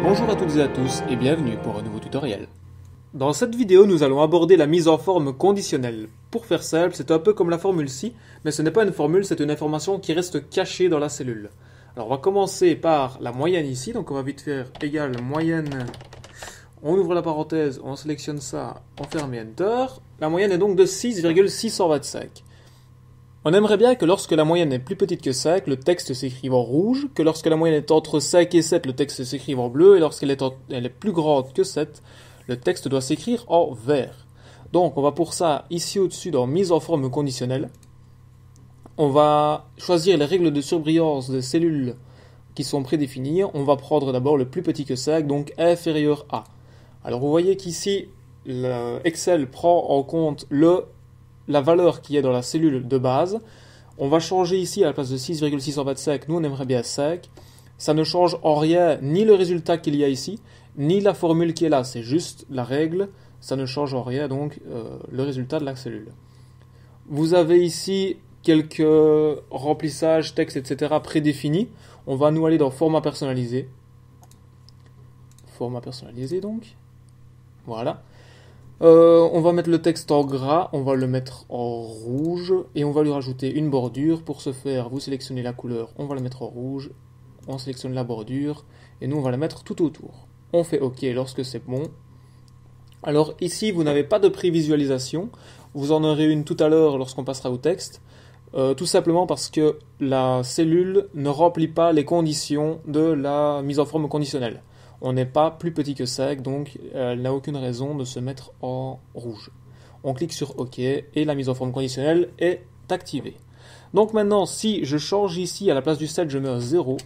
Bonjour à toutes et à tous et bienvenue pour un nouveau tutoriel. Dans cette vidéo, nous allons aborder la mise en forme conditionnelle. Pour faire simple, c'est un peu comme la formule ci, mais ce n'est pas une formule, c'est une information qui reste cachée dans la cellule. Alors on va commencer par la moyenne ici, donc on va vite faire égale moyenne, on ouvre la parenthèse, on sélectionne ça, on ferme et Enter. La moyenne est donc de 6,625. On aimerait bien que lorsque la moyenne est plus petite que 5, le texte s'écrive en rouge, que lorsque la moyenne est entre 5 et 7, le texte s'écrive en bleu, et lorsqu'elle est plus grande que 7, le texte doit s'écrire en vert. Donc on va pour ça, ici au-dessus dans mise en forme conditionnelle, on va choisir les règles de surbrillance des cellules qui sont prédéfinies. On va prendre d'abord le plus petit que 5, donc inférieur à. Alors vous voyez qu'ici, Excel prend en compte la valeur qui est dans la cellule de base. On va changer ici à la place de 6,625, nous on aimerait bien 5. Ça ne change en rien ni le résultat qu'il y a ici, ni la formule qui est là, c'est juste la règle, ça ne change en rien donc le résultat de la cellule. Vous avez ici quelques remplissages, textes, etc. prédéfinis. On va nous aller dans format personnalisé. Format personnalisé donc. Voilà. On va mettre le texte en gras, on va le mettre en rouge et on va lui rajouter une bordure. Pour ce faire, vous sélectionnez la couleur, on va la mettre en rouge, on sélectionne la bordure et nous on va la mettre tout autour. On fait OK lorsque c'est bon. Alors ici, vous n'avez pas de prévisualisation, vous en aurez une tout à l'heure lorsqu'on passera au texte, tout simplement parce que la cellule ne remplit pas les conditions de la mise en forme conditionnelle. On n'est pas plus petit que 5, donc elle n'a aucune raison de se mettre en rouge. On clique sur OK et la mise en forme conditionnelle est activée. Donc maintenant, si je change ici, à la place du 7, je mets un 0,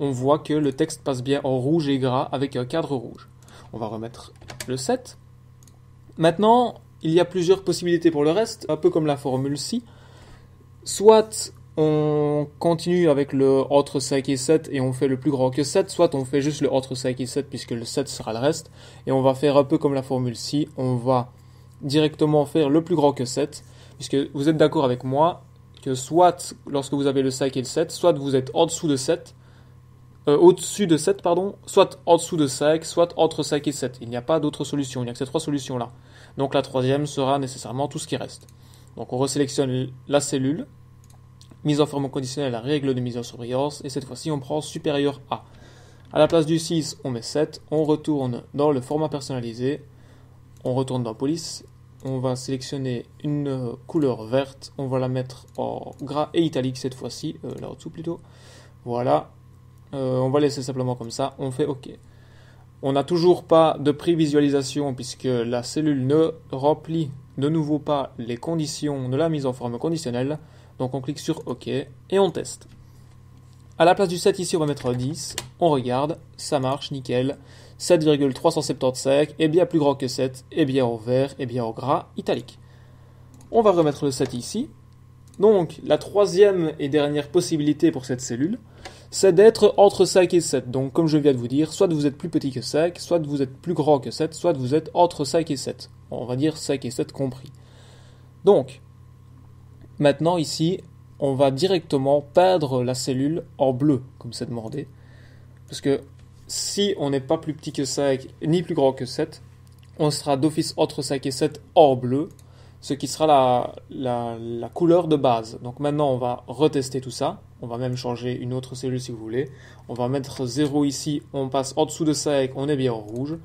on voit que le texte passe bien en rouge et gras avec un cadre rouge. On va remettre le 7. Maintenant, il y a plusieurs possibilités pour le reste, un peu comme la formule ci. Soit on continue avec le entre 5 et 7 et on fait le plus grand que 7, soit on fait juste le entre 5 et 7 puisque le 7 sera le reste, et on va faire un peu comme la formule ci, on va directement faire le plus grand que 7, puisque vous êtes d'accord avec moi que soit lorsque vous avez le 5 et le 7, soit vous êtes en dessous de 7, au-dessus de 7, pardon, soit en dessous de 5, soit entre 5 et 7. Il n'y a pas d'autre solution, il n'y a que ces trois solutions-là. Donc la troisième sera nécessairement tout ce qui reste. Donc on resélectionne la cellule, mise en forme conditionnelle à règle de mise en surbrillance, et cette fois-ci on prend supérieur à. À la place du 6, on met 7, on retourne dans le format personnalisé, on retourne dans police, on va sélectionner une couleur verte, on va la mettre en gras et italique cette fois-ci, là au-dessous plutôt, voilà, on va laisser simplement comme ça, on fait OK. On n'a toujours pas de prévisualisation puisque la cellule ne remplit de nouveau pas les conditions de la mise en forme conditionnelle. Donc on clique sur OK et on teste. À la place du 7 ici, on va mettre un 10. On regarde, ça marche, nickel. 7,375 est bien plus grand que 7, est bien en vert, est bien en gras, italique. On va remettre le 7 ici. Donc la troisième et dernière possibilité pour cette cellule, c'est d'être entre 5 et 7. Donc comme je viens de vous dire, soit vous êtes plus petit que 5, soit vous êtes plus grand que 7, soit vous êtes entre 5 et 7. On va dire 5 et 7 compris. Donc, maintenant ici, on va directement peindre la cellule en bleu, comme c'est demandé. Parce que si on n'est pas plus petit que 5, ni plus grand que 7, on sera d'office entre 5 et 7 en bleu, ce qui sera la couleur de base. Donc maintenant, on va retester tout ça. On va même changer une autre cellule si vous voulez. On va mettre 0 ici, on passe en dessous de 5, on est bien en rouge.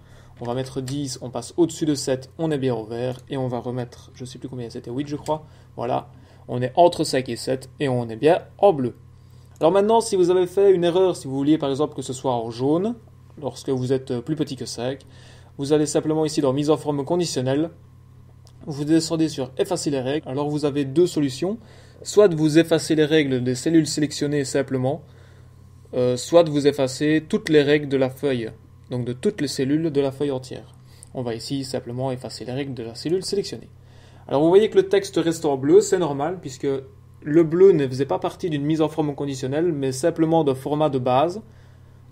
On va mettre 10, on passe au-dessus de 7, on est bien en vert. Et on va remettre, je ne sais plus combien c'était, 8 je crois. Voilà, on est entre 5 et 7 et on est bien en bleu. Alors maintenant, si vous avez fait une erreur, si vous vouliez par exemple que ce soit en jaune, lorsque vous êtes plus petit que 5, vous allez simplement ici dans mise en forme conditionnelle, vous descendez sur effacer les règles. Alors vous avez deux solutions, soit vous effacez les règles des cellules sélectionnées simplement, soit vous effacez toutes les règles de la feuille, donc de toutes les cellules de la feuille entière. On va ici simplement effacer les règles de la cellule sélectionnée. Alors vous voyez que le texte reste en bleu, c'est normal, puisque le bleu ne faisait pas partie d'une mise en forme conditionnelle, mais simplement d'un format de base.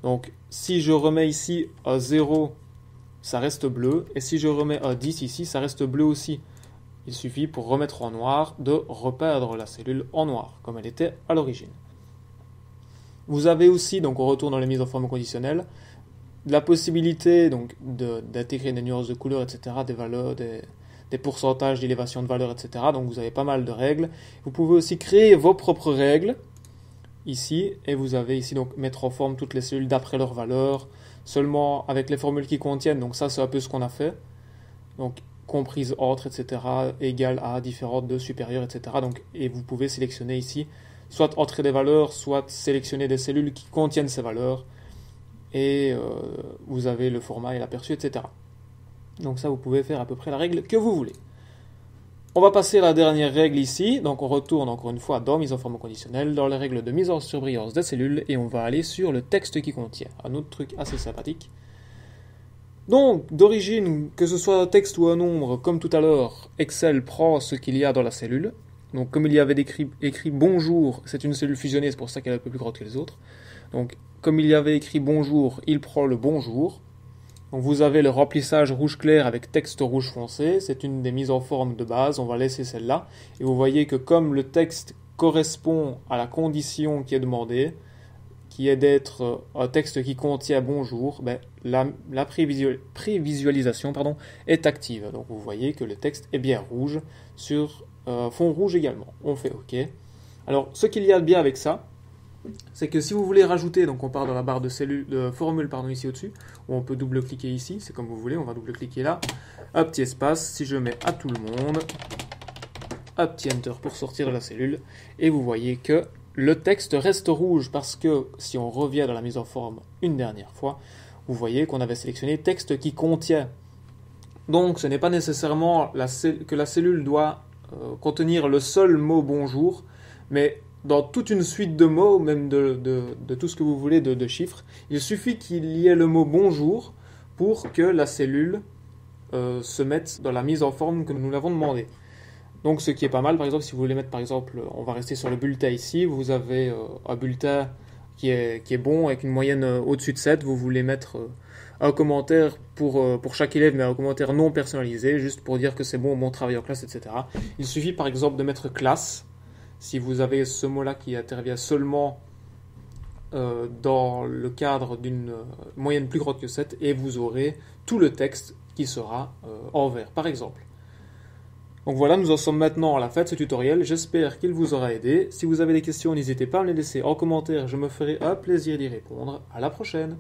Donc si je remets ici un 0, ça reste bleu, et si je remets un 10 ici, ça reste bleu aussi. Il suffit pour remettre en noir de repeindre la cellule en noir, comme elle était à l'origine. Vous avez aussi, donc on retourne dans les mises en forme conditionnelle, la possibilité donc d'intégrer des nuances de couleurs, etc., des valeurs, des pourcentages d'élévation de valeur, etc. Donc vous avez pas mal de règles. Vous pouvez aussi créer vos propres règles ici, et vous avez ici donc mettre en forme toutes les cellules d'après leur valeur, seulement avec les formules qui contiennent. Donc ça c'est un peu ce qu'on a fait. Donc comprise entre, etc., égale à, différente de, supérieure, etc. Donc, et vous pouvez sélectionner ici, soit entrer des valeurs, soit sélectionner des cellules qui contiennent ces valeurs, et vous avez le format et l'aperçu, etc. Donc ça, vous pouvez faire à peu près la règle que vous voulez. On va passer à la dernière règle ici, donc on retourne encore une fois dans mise en forme conditionnelle, dans les règles de mise en surbrillance des cellules, et on va aller sur le texte qui contient, un autre truc assez sympathique. Donc, d'origine, que ce soit un texte ou un nombre, comme tout à l'heure, Excel prend ce qu'il y a dans la cellule. Donc, comme il y avait écrit bonjour, c'est une cellule fusionnée, c'est pour ça qu'elle est un peu plus grande que les autres. Donc, comme il y avait écrit bonjour, il prend le bonjour. Donc, vous avez le remplissage rouge clair avec texte rouge foncé, c'est une des mises en forme de base, on va laisser celle-là. Et vous voyez que comme le texte correspond à la condition qui est demandée, qui est d'être un texte qui contient bonjour, ben, la prévisualisation est active. Donc vous voyez que le texte est bien rouge sur fond rouge également. On fait OK. Alors ce qu'il y a de bien avec ça, c'est que si vous voulez rajouter, donc on part dans la barre de formule ici au-dessus, où on peut double-cliquer ici, c'est comme vous voulez, on va double-cliquer là, un petit espace, si je mets à tout le monde, un petit Enter pour sortir de la cellule, et vous voyez que le texte reste rouge parce que si on revient dans la mise en forme une dernière fois, vous voyez qu'on avait sélectionné texte qui contient. Donc ce n'est pas nécessairement que la cellule doit contenir le seul mot bonjour, mais dans toute une suite de mots, même de tout ce que vous voulez de chiffres, il suffit qu'il y ait le mot bonjour pour que la cellule se mette dans la mise en forme que nous l'avons demandé. Donc ce qui est pas mal, par exemple, si vous voulez mettre, par exemple, on va rester sur le bulletin ici, vous avez un bulletin qui est bon, avec une moyenne au-dessus de 7, vous voulez mettre un commentaire pour chaque élève, mais un commentaire non personnalisé, juste pour dire que c'est bon travail en classe, etc. Il suffit par exemple de mettre classe, si vous avez ce mot-là qui intervient seulement dans le cadre d'une moyenne plus grande que 7, et vous aurez tout le texte qui sera en vert, par exemple. Donc voilà, nous en sommes maintenant à la fin de ce tutoriel, j'espère qu'il vous aura aidé. Si vous avez des questions, n'hésitez pas à me les laisser en commentaire, je me ferai un plaisir d'y répondre. À la prochaine!